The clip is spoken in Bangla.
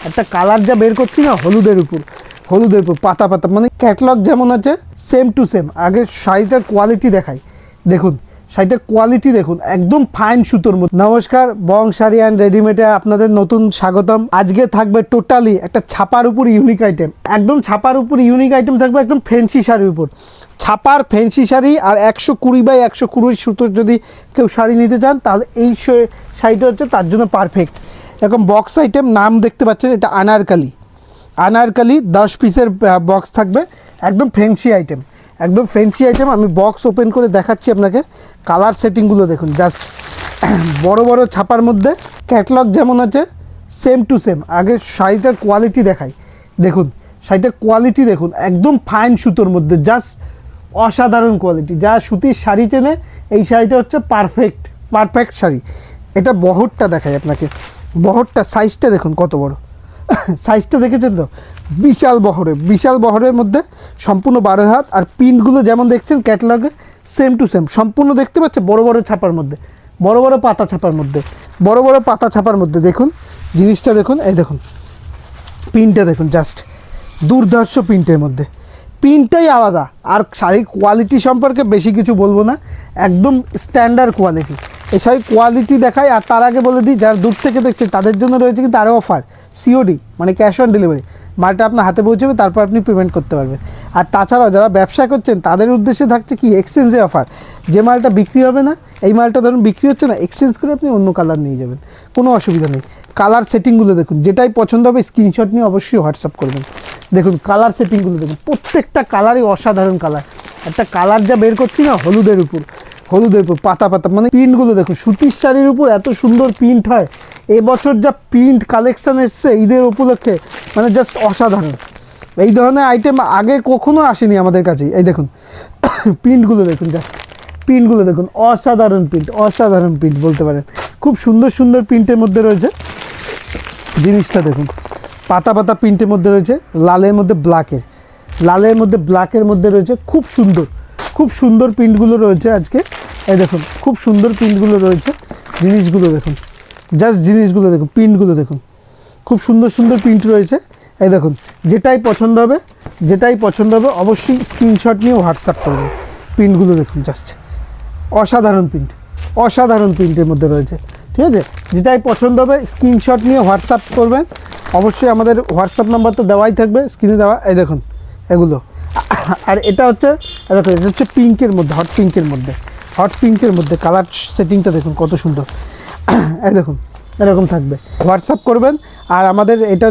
একটা কালার যা বের করছি না হলুদের উপর পাতা পাতা, মানে ক্যাটলগ যেমন আছে সেম টু সেম। আগে শাড়িটার কোয়ালিটি দেখাই, দেখুন শাড়িটার কোয়ালিটি দেখুন, একদম ফাইন সুতোর মধ্যে। নমস্কার, বং শাড়ি অ্যান্ড রেডিমেডে আপনাদের নতুন স্বাগতম। আজকে থাকবে টোটালি একটা ছাপার উপর ইউনিক আইটেম, একদম ছাপার উপর ইউনিক আইটেম থাকবে, একদম ফ্যান্সি শাড়ির উপর ছাপার ফ্যান্সি শাড়ি। আর 120x120 সুতোর যদি কেউ শাড়ি নিতে চান তাহলে এই শাড়িটা হচ্ছে তার জন্য পারফেক্ট। এরকম বক্স আইটেম, নাম দেখতে পাচ্ছেন, এটা আনারকালি। 10 পিসের বক্স থাকবে, একদম ফ্যান্সি আইটেম, একদম ফ্যান্সি আইটেম। আমি বক্স ওপেন করে দেখাচ্ছি আপনাকে। কালার সেটিংগুলো দেখুন, জাস্ট বড় বড় ছাপার মধ্যে ক্যাটলগ যেমন আছে সেম টু সেম। আগে শাড়িটার কোয়ালিটি দেখাই, দেখুন শাড়িটার কোয়ালিটি দেখুন, একদম ফাইন সুতোর মধ্যে, জাস্ট অসাধারণ কোয়ালিটি। যা সুতির শাড়ি চেনে এই শাড়িটা হচ্ছে পারফেক্ট শাড়ি। এটা বহরটা দেখাই আপনাকে, বহরটা সাইজটা দেখুন কত বড়, সাইজটা দেখেছেন তো, বিশাল বহরের মধ্যে সম্পূর্ণ 12 হাত। আর প্রিন্টগুলো যেমন দেখছেন ক্যাটালগে সেম টু সেম, সম্পূর্ণ দেখতে পাচ্ছে বড় বড় ছাপার মধ্যে, বড় বড় পাতা ছাপার মধ্যে দেখুন জিনিসটা দেখুন। এই দেখুন প্রিন্টটা দেখুন, জাস্ট দুর্ধর্ষ প্রিন্টের মধ্যে, প্রিন্টটাই আলাদা। আর শাড়ির কোয়ালিটি সম্পর্কে বেশি কিছু বলবো না, একদম স্ট্যান্ডার্ড কোয়ালিটি। এই শাড়ির কোয়ালিটি দেখাই। আর তার আগে বলে দিই, যারা দূর থেকে দেখছে তাদের জন্য রয়েছে কিন্তু আরও অফার, সিওডি মানে ক্যাশ অন ডেলিভারি। মালটা আপনার হাতে পৌঁছবে, তারপর আপনি পেমেন্ট করতে পারবেন। আর তাছাড়াও যারা ব্যবসা করছেন তাদের উদ্দেশ্যে থাকছে কি এক্সচেঞ্জে অফার। যে মালটা বিক্রি হবে না, এই মালটা ধরুন বিক্রি হচ্ছে না, এক্সচেঞ্জ করে আপনি অন্য কালার নিয়ে যাবেন, কোনো অসুবিধা নেই। কালার সেটিংগুলো দেখুন, যেটাই পছন্দ হবে স্ক্রিনশট নিয়ে অবশ্যই হোয়াটসঅ্যাপ করবেন। দেখুন কালার সেটিংগুলো দেখুন, প্রত্যেকটা কালারই অসাধারণ কালার। একটা কালার যা বের করছি না হলুদের উপর পাতা পাতা, মানে প্রিন্টগুলো দেখুন, সুতির শাড়ির উপর এত সুন্দর প্রিন্ট হয়। এবছর যা প্রিন্ট কালেকশান এসছে ঈদের উপলক্ষে, মানে জাস্ট অসাধারণ। এই ধরনের আইটেম আগে কখনো আসেনি আমাদের কাছে। এই দেখুন প্রিন্টগুলো দেখুন, জাস্ট প্রিন্টগুলো দেখুন, অসাধারণ প্রিন্ট বলতে পারেন। খুব সুন্দর প্রিন্টের মধ্যে রয়েছে জিনিসটা দেখুন, পাতা পাতা প্রিন্টের মধ্যে রয়েছে, লালের মধ্যে ব্ল্যাকের মধ্যে রয়েছে। খুব সুন্দর প্রিন্টগুলো রয়েছে আজকে। এই দেখুন খুব সুন্দর প্রিন্টগুলো রয়েছে, জিনিসগুলো দেখুন, জাস্ট জিনিসগুলো দেখুন, প্রিন্টগুলো দেখুন, খুব সুন্দর প্রিন্ট রয়েছে। এই দেখুন যেটাই পছন্দ হবে অবশ্যই স্ক্রিনশট নিয়ে হোয়াটসঅ্যাপ করবেন। প্রিন্টগুলো দেখুন, জাস্ট অসাধারণ প্রিন্টের মধ্যে রয়েছে, ঠিক আছে। যেটাই পছন্দ হবে স্ক্রিনশট নিয়ে হোয়াটসঅ্যাপ করবেন অবশ্যই। আমাদের হোয়াটসঅ্যাপ নাম্বার তো দেওয়াই থাকবে স্ক্রিনে দেওয়া। এই দেখুন এগুলো। আর এটা হচ্ছে দেখুন, এটা হচ্ছে পিঙ্কের মধ্যে, হট পিঙ্কের মধ্যে কালার সেটিংটা দেখুন কত সুন্দর। এই দেখুন এরকম থাকবে, হোয়াটসঅ্যাপ করবেন। আর আমাদের এটা